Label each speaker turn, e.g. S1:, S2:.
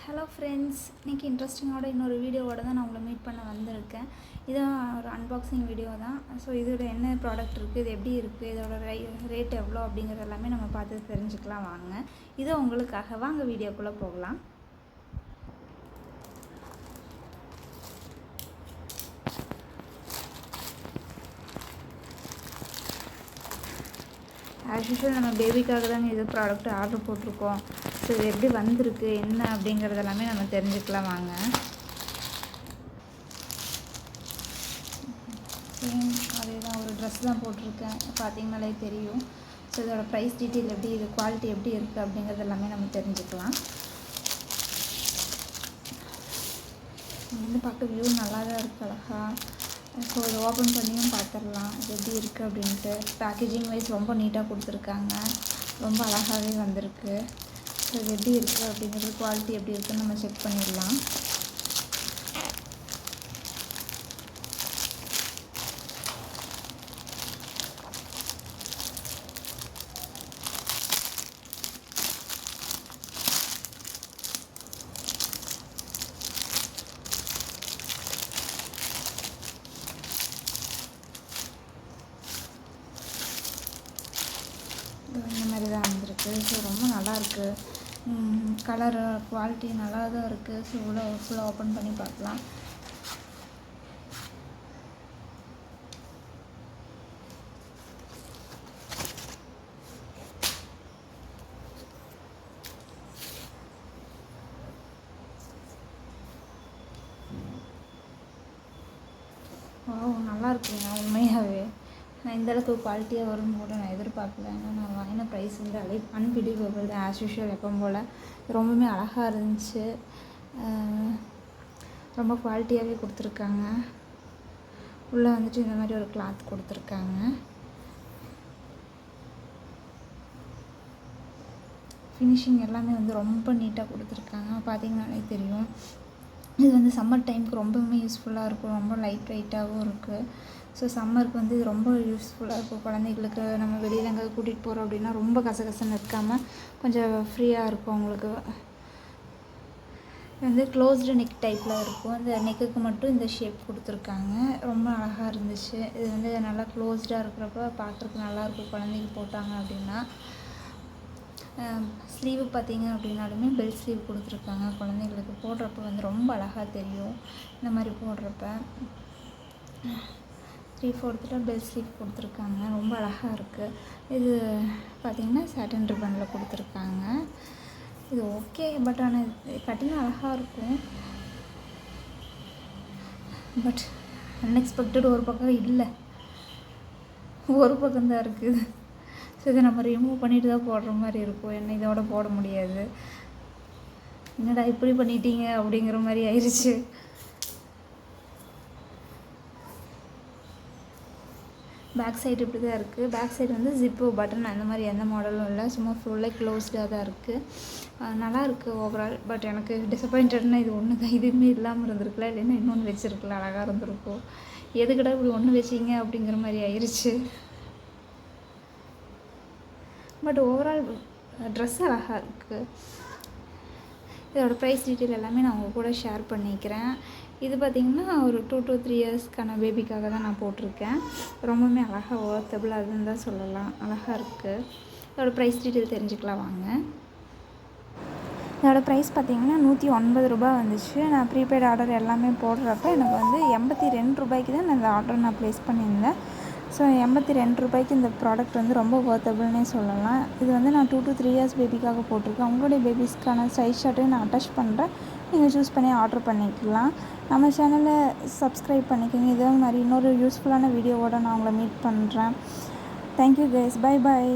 S1: Hello friends, இன்றைக்கி இன்ட்ரெஸ்டிங்கோட இன்னொரு வீடியோவோட தான் நான் உங்களை மீட் பண்ண வந்திருக்கேன். இதான் ஒரு அன்பாக்சிங் வீடியோ தான். ஸோ இதோட என்ன ப்ராடக்ட் இருக்குது, இது எப்படி இருக்குது, இதோட ரேட் எவ்வளோ அப்படிங்கிறது எல்லாமே நம்ம பார்த்து தெரிஞ்சுக்கலாம். வாங்க, இதை உங்களுக்காக வாங்க வீடியோக்குள்ளே போகலாம். ஆஸ் யூஷுவல் நம்ம பேபிக்காக தான் இது ப்ராடக்ட் ஆர்டர் போட்டிருக்கோம். ஸோ இது எப்படி வந்திருக்கு என்ன அப்படிங்கிறது எல்லாமே நம்ம தெரிஞ்சுக்கலாம். வாங்க, அதே தான் ஒரு ட்ரெஸ் தான் போட்டிருக்கேன், பார்த்தீங்கனாலே தெரியும். ஸோ இதோட ப்ரைஸ் டீட்டெயில் எப்படி, இது குவாலிட்டி எப்படி இருக்குது அப்படிங்கிறது எல்லாமே நம்ம தெரிஞ்சுக்கலாம். வந்து பார்க்க வியூ நல்லா தான் இருக்குது, அழகா. ஸோ இதை ஓப்பன் பண்ணியும் பார்த்துடலாம் இது எப்படி இருக்குது அப்படின்ட்டு. பேக்கேஜிங் வைஸ் ரொம்ப நீட்டாக கொடுத்துருக்காங்க, ரொம்ப அழகாகவே வந்திருக்கு. ஸோ இது எப்படி இருக்குது அப்படிங்கிறது, குவாலிட்டி எப்படி இருக்குதுன்னு நம்ம செக் பண்ணிடலாம். இந்த மாதிரி தான் வந்திருக்கு. ஸோ ரொம்ப நல்லாயிருக்கு, கலரு குவாலிட்டி நல்லா தான் இருக்குது. ஸோ இவ்வளோ ஃபுல்லாக ஓப்பன் பண்ணி பார்க்கலாம். நல்லா இருக்குங்க உண்மையாகவே. நான் இந்தளவுக்கு குவாலிட்டியாக வரும்னு கூட நான் எதிர்பார்க்கல. ஏன்னா நான் வாங்கின ப்ரைஸ் வந்து அன்பிலீவபிள் தான். ஆஸ் யூஷுவல் எப்பவும் போல் ரொம்பவுமே அழகாக இருந்துச்சு. ரொம்ப குவாலிட்டியாகவே கொடுத்துருக்காங்க. உள்ளே வந்துட்டு இந்த மாதிரி ஒரு கிளாத் கொடுத்துருக்காங்க. ஃபினிஷிங் எல்லாமே வந்து ரொம்ப நீட்டாக கொடுத்துருக்காங்க, பார்த்தீங்கன்னாலே தெரியும். இது வந்து சம்மர் டைமுக்கு ரொம்பவுமே யூஸ்ஃபுல்லாக இருக்கும், ரொம்ப லைட் வெயிட்டாகவும் இருக்குது. ஸோ சம்மருக்கு வந்து இது ரொம்ப யூஸ்ஃபுல்லாக இருக்கும். குழந்தைகளுக்கு நம்ம வெளியில் எங்கே கூட்டிகிட்டு போகிறோம் அப்படின்னா ரொம்ப கசகசன்னு இருக்காமல் கொஞ்சம் ஃப்ரீயாக இருக்கும் அவங்களுக்கு. இது வந்து க்ளோஸ்டு நெக் டைப்பில் இருக்கும். இந்த நெக்குக்கு மட்டும் இந்த ஷேப் கொடுத்துருக்காங்க, ரொம்ப அழகாக இருந்துச்சு. இது வந்து நல்லா க்ளோஸ்டாக இருக்கிறப்ப பார்க்குறதுக்கு நல்லாயிருக்கும் குழந்தைங்க போட்டாங்க அப்படின்னா. ஸ்லீவு பார்த்திங்க அப்படின்னாலுமே பெல் ஸ்லீவ் கொடுத்துருக்காங்க. குழந்தைங்களுக்கு போடுறப்ப வந்து ரொம்ப அழகாக தெரியும். இந்த மாதிரி போடுறப்ப 3/4 பெல் ஸ்லீவ் கொடுத்துருக்காங்க, ரொம்ப அழகாக இருக்குது. இது பார்த்திங்கன்னா சாட்டன் ரிப்பனில் கொடுத்துருக்காங்க. இது ஓகே, பட் ஆனால் கட்டினா அழகாக இருக்கும். பட் அன்எக்ஸ்பெக்டட் ஒரு பக்கம் இல்லை, ஒரு பக்கம்தான் இருக்குது. ஸோ இதை நம்ம ரிமூவ் பண்ணிட்டு தான் போடுற மாதிரி இருக்கும். என்ன இதோட போட முடியாது. என்னடா இப்படி பண்ணிட்டீங்க அப்படிங்கிற மாதிரி ஆயிடுச்சு. பேக் சைடு இப்படி தான் இருக்குது. பேக் சைடு வந்து ஜிப்பு பட்டன் அந்த மாதிரி எந்த மாடலும் இல்லை, சும்மா ஃபுல்லாக க்ளோஸ்டாக தான் இருக்குது. நல்லா இருக்குது ஓவரால். பட் எனக்கு டிசப்பாயிண்டட்னா இது ஒன்று தான், இதுவுமே இல்லாமல் இருந்திருக்கலாம், இல்லைன்னா இன்னொன்று வச்சுருக்கலாம், அழகாக இருந்திருக்கும். எதுக்கிட்ட இப்படி ஒன்று வச்சிங்க அப்படிங்கிற மாதிரி ஆயிடுச்சு. பட் ஓவரால் ட்ரெஸ் அழகாக இருக்குது. இதோட ப்ரைஸ் டீட்டெயில் எல்லாமே நான் உங்கள் கூட ஷேர் பண்ணிக்கிறேன். இது பார்த்திங்கன்னா ஒரு 2 to 3 இயர்ஸ்க்கான பேபிக்காக தான் நான் போட்டிருக்கேன். ரொம்பவுமே அழகாக ஒர்த்தபிள் அதுன்னு தான் சொல்லலாம், அழகாக இருக்குது. இதோட ப்ரைஸ் டீட்டெயில் தெரிஞ்சுக்கலாம் வாங்க. இதோட ப்ரைஸ் பார்த்திங்கன்னா ₹109 வந்துச்சு. நான் ப்ரீபெய்ட் ஆர்டர் எல்லாமே போடுறப்ப எனக்கு வந்து ₹82 தான் நான் இந்த ஆர்டர் ப்ளேஸ் பண்ணியிருந்தேன். ஸோ ₹82 இந்த ப்ராடக்ட் வந்து ரொம்ப ஒர்த்தபிள்னே சொல்லலாம். இது வந்து நான் 2 to 3 இயர்ஸ் பேபிக்காக போட்டிருக்கேன். உங்களுடைய பேபிஸ்க்கான சைஸ் ஷார்ட்டையும் நான் அட்டாச் பண்ணுறேன், நீங்கள் சூஸ் பண்ணி ஆர்டர் பண்ணிக்கலாம். நம்ம சேனலை சப்ஸ்கிரைப் பண்ணிக்கோங்க. இதே மாதிரி இன்னொரு யூஸ்ஃபுல்லான வீடியோவோட நான் உங்களை மீட் பண்ணுறேன். Thank you guys, bye bye.